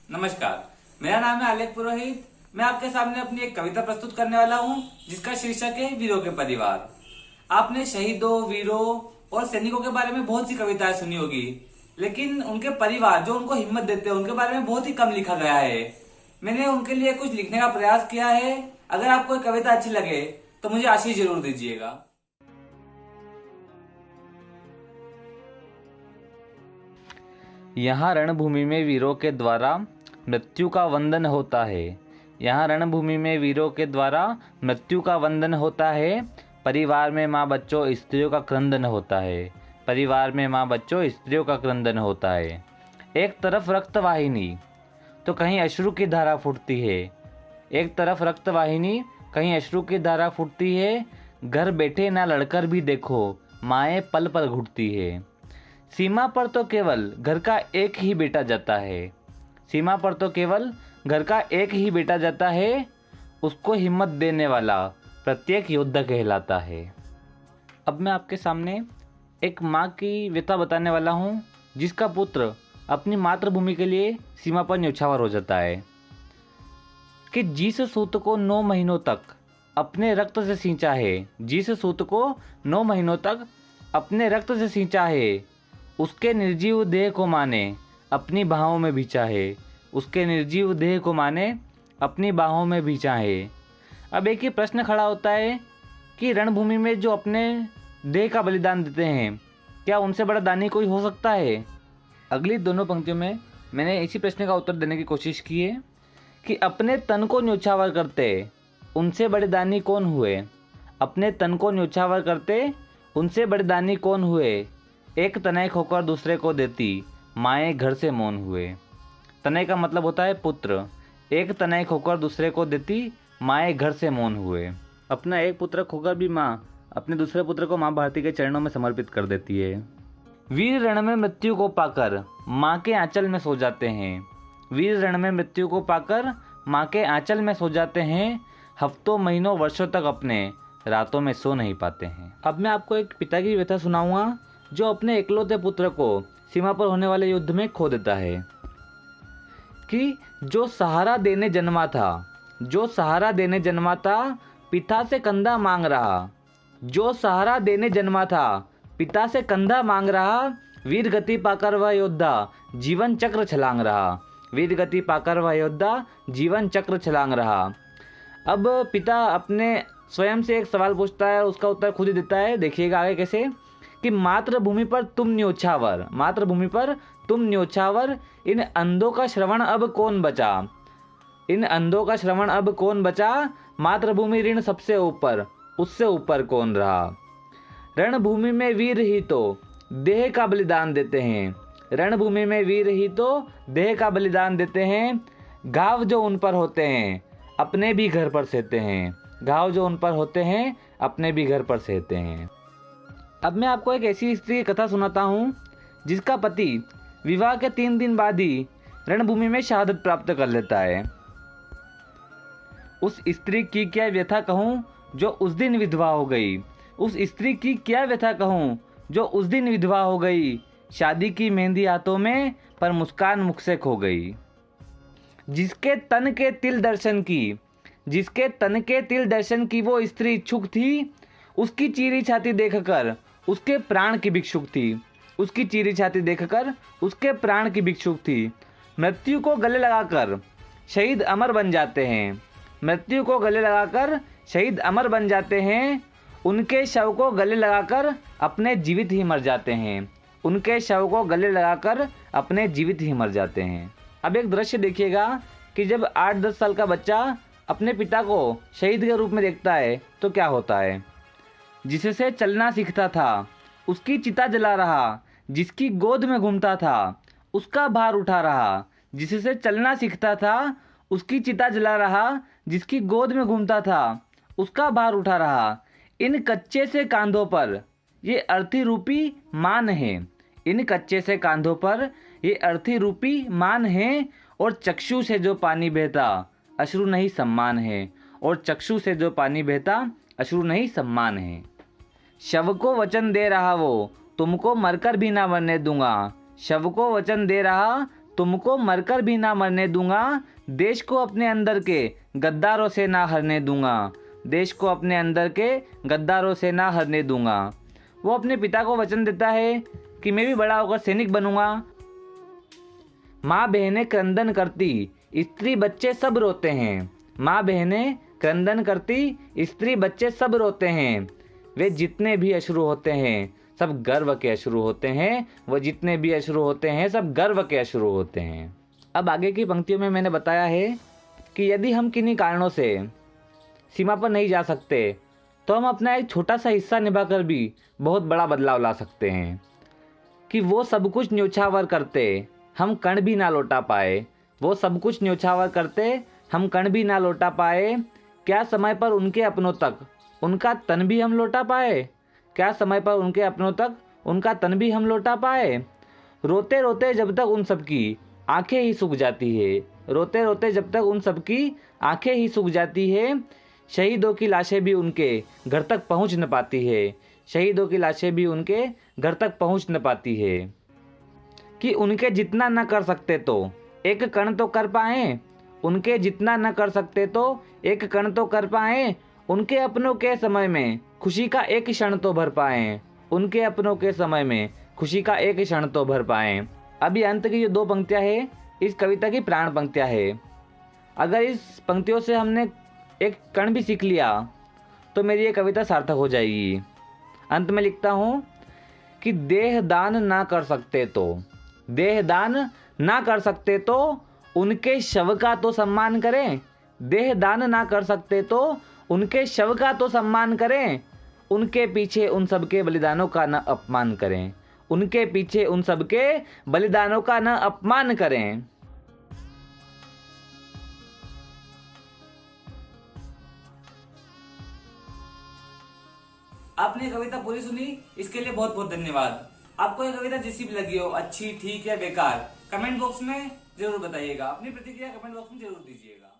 नमस्कार, मेरा नाम है आलेख पुरोहित। मैं आपके सामने अपनी एक कविता प्रस्तुत करने वाला हूँ जिसका शीर्षक है वीरों के परिवार। आपने शहीदों, वीरों और सैनिकों के बारे में बहुत सी कविताएं सुनी होगी, लेकिन उनके परिवार जो उनको हिम्मत देते हैं उनके बारे में बहुत ही कम लिखा गया है। मैंने उनके लिए कुछ लिखने का प्रयास किया है। अगर आपको ये कविता अच्छी लगे तो मुझे आशीष जरूर दीजिएगा। यहाँ रणभूमि में वीरों के द्वारा मृत्यु का वंदन होता है। यहाँ रणभूमि में वीरों के द्वारा मृत्यु का वंदन होता है। परिवार में माँ बच्चों स्त्रियों का क्रंदन होता है। परिवार में माँ बच्चों स्त्रियों का क्रंदन होता है। एक तरफ रक्तवाहिनी तो कहीं अश्रु की धारा फूटती है। एक तरफ रक्तवाहिनी कहीं अश्रु की धारा फूटती है। घर बैठे ना लड़कर भी देखो माएँ पल पल घुटती है। सीमा पर तो केवल घर का एक ही बेटा जाता है। सीमा पर तो केवल घर का एक ही बेटा जाता है। उसको हिम्मत देने वाला प्रत्येक योद्धा कहलाता है। अब मैं आपके सामने एक माँ की व्यथा बताने वाला हूँ जिसका पुत्र अपनी मातृभूमि के लिए सीमा पर न्यौछावर हो जाता है। कि जिस सूत को 9 महीनों तक अपने रक्त से सींचा है, जिस सूत को 9 महीनों तक अपने रक्त से सींचा है, उसके निर्जीव देह को माने अपनी बाहों में बिछा है। उसके निर्जीव देह को माने अपनी बाहों में बिछा है। अब एक ही प्रश्न खड़ा होता है कि रणभूमि में जो अपने देह का बलिदान देते हैं, क्या उनसे बड़ा दानी कोई हो सकता है? अगली दोनों पंक्तियों में मैंने इसी प्रश्न का उत्तर देने की कोशिश की है कि अपने तन को न्यौछावर करते उनसे बड़े दानी कौन हुए। अपने तन को न्यौछावर करते उनसे बड़े दानी कौन हुए। एक तनय खोकर दूसरे को देती माएँ घर से मौन हुए। तनय का मतलब होता है पुत्र। एक तनय खोकर दूसरे को देती माएँ घर से मौन हुए। अपना एक पुत्र खोकर भी माँ अपने दूसरे पुत्र को माँ भारती के चरणों में समर्पित कर देती है। वीर रण में मृत्यु को पाकर माँ के आंचल में सो जाते हैं। वीर रण में मृत्यु को पाकर माँ के आंचल में सो जाते हैं। हफ्तों महीनों वर्षों तक अपने रातों में सो नहीं पाते हैं। अब मैं आपको एक पिता की व्यथा सुनाऊंगा जो अपने इकलौते पुत्र को सीमा पर होने वाले युद्ध में खो देता है। कि जो सहारा देने जन्मा था, जो सहारा देने जन्मा था, पिता से कंधा मांग रहा। जो सहारा देने जन्मा था, पिता से कंधा मांग रहा। वीर गति पाकर वह योद्धा जीवन चक्र छलांग रहा। वीर गति पाकर वह योद्धा जीवन चक्र छलांग रहा। अब पिता अपने स्वयं से एक सवाल पूछता है, उसका उत्तर खुद ही देता है। देखिएगा आगे कैसे कि मातृभूमि पर तुम न्यौछावर, मातृभूमि पर तुम न्यौछावर, इन अंधों का श्रवण अब कौन बचा। इन अंधों का श्रवण अब कौन बचा। मातृभूमि ऋण सबसे ऊपर, उससे ऊपर कौन रहा। रणभूमि में वीर ही तो देह का बलिदान देते हैं। रणभूमि में वीर ही तो देह का बलिदान देते हैं। घाव जो उन पर होते हैं अपने भी घर पर सहते हैं। घाव जो उन पर होते हैं अपने भी घर पर सहते हैं। अब मैं आपको एक ऐसी स्त्री की कथा सुनाता हूँ जिसका पति विवाह के 3 दिन बाद ही रणभूमि में शहादत प्राप्त कर लेता है। उस स्त्री की क्या व्यथा कहूँ जो उस दिन विधवा हो गई। उस स्त्री की क्या व्यथा कहूँ जो उस दिन विधवा हो गई। शादी की मेहंदी हाथों में पर मुस्कान मुख से खो गई। जिसके तन के तिल दर्शन की, जिसके तन के तिल दर्शन की वो स्त्री इच्छुक थी, उसकी चीरी छाती देखकर उसके प्राण की भिक्षुक थी। उसकी चीरी छाती देखकर उसके प्राण की भिक्षुक थी। मृत्यु को गले लगाकर शहीद अमर बन जाते हैं। मृत्यु को गले लगाकर शहीद अमर बन जाते हैं। उनके शव को गले लगाकर अपने जीवित ही मर जाते हैं। उनके शव को गले लगाकर अपने जीवित ही मर जाते हैं। अब एक दृश्य देखिएगा कि जब 8-10 साल का बच्चा अपने पिता को शहीद के रूप में देखता है तो क्या होता है। जिससे चलना सीखता था उसकी चिता जला रहा। जिसकी गोद में घूमता था उसका भार उठा रहा। जिससे चलना सीखता था उसकी चिता जला रहा। जिसकी गोद में घूमता था उसका भार उठा रहा। इन कच्चे से कांधों पर ये अर्थी रूपी मान है। इन कच्चे से कांधों पर ये अर्थी रूपी मान है। और चक्षु से जो पानी बहता अश्रु नहीं सम्मान है। और चक्षु से जो पानी बहता अश्रु नहीं सम्मान है। शव को वचन दे रहा वो तुमको मरकर भी ना मरने दूंगा। शव को वचन दे रहा तुमको मरकर भी ना मरने दूंगा, देश को अपने अंदर के गद्दारों से ना हरने दूंगा, देश को अपने अंदर के गद्दारों से ना हरने दूंगा। वो अपने पिता को वचन देता है कि मैं भी बड़ा होकर सैनिक बनूंगा। माँ बहनें क्रंदन करती, स्त्री बच्चे सब रोते हैं। माँ बहनें क्रंदन करती, स्त्री बच्चे सब रोते हैं। वे जितने भी अश्रु होते हैं सब गर्व के अश्रु होते हैं। वो जितने भी अश्रु होते हैं सब गर्व के अश्रु होते हैं। अब आगे की पंक्तियों में मैंने बताया है कि यदि हम किन्हीं कारणों से सीमा पर नहीं जा सकते तो हम अपना एक छोटा सा हिस्सा निभाकर भी बहुत बड़ा बदलाव ला सकते हैं। कि वो सब कुछ न्योछावर करते हम कण भी ना लौटा पाए, वो सब कुछ न्योछावर करते हम कण भी ना लौटा पाए। क्या समय पर उनके अपनों तक उनका तन भी हम लौटा पाए, क्या समय पर उनके अपनों तक उनका तन भी हम लौटा पाए। रोते रोते जब तक उन सबकी आंखें ही सूख जाती है, रोते रोते जब तक उन सबकी आंखें ही सूख जाती है। शहीदों की लाशें भी उनके घर तक पहुंच न पाती है, शहीदों की लाशें भी उनके घर तक पहुंच न पाती है। कि उनके जितना न कर सकते तो एक कण तो कर पाए, उनके जितना न कर सकते तो एक कण तो कर पाए। उनके अपनों के समय में खुशी का एक क्षण तो भर पाए, उनके अपनों के समय में खुशी का एक क्षण तो भर पाए। अभी अंत की जो 2 पंक्तियां है इस कविता की प्राण पंक्तियां है। अगर इस पंक्तियों से हमने एक कण भी सीख लिया तो मेरी ये कविता सार्थक हो जाएगी। अंत में लिखता हूँ कि देह दान ना कर सकते तो, देह दान ना कर सकते तो उनके शव का तो सम्मान करें, देह दान ना कर सकते तो उनके शव का तो सम्मान करें। उनके पीछे उन सबके बलिदानों का न अपमान करें, उनके पीछे उन सबके बलिदानों का न अपमान करें। आपने ये कविता पूरी सुनी, इसके लिए बहुत बहुत धन्यवाद। आपको ये कविता जैसी भी लगी हो, अच्छी, ठीक या बेकार, कमेंट बॉक्स में जरूर बताइएगा। अपनी प्रतिक्रिया कमेंट बॉक्स में जरूर दीजिएगा।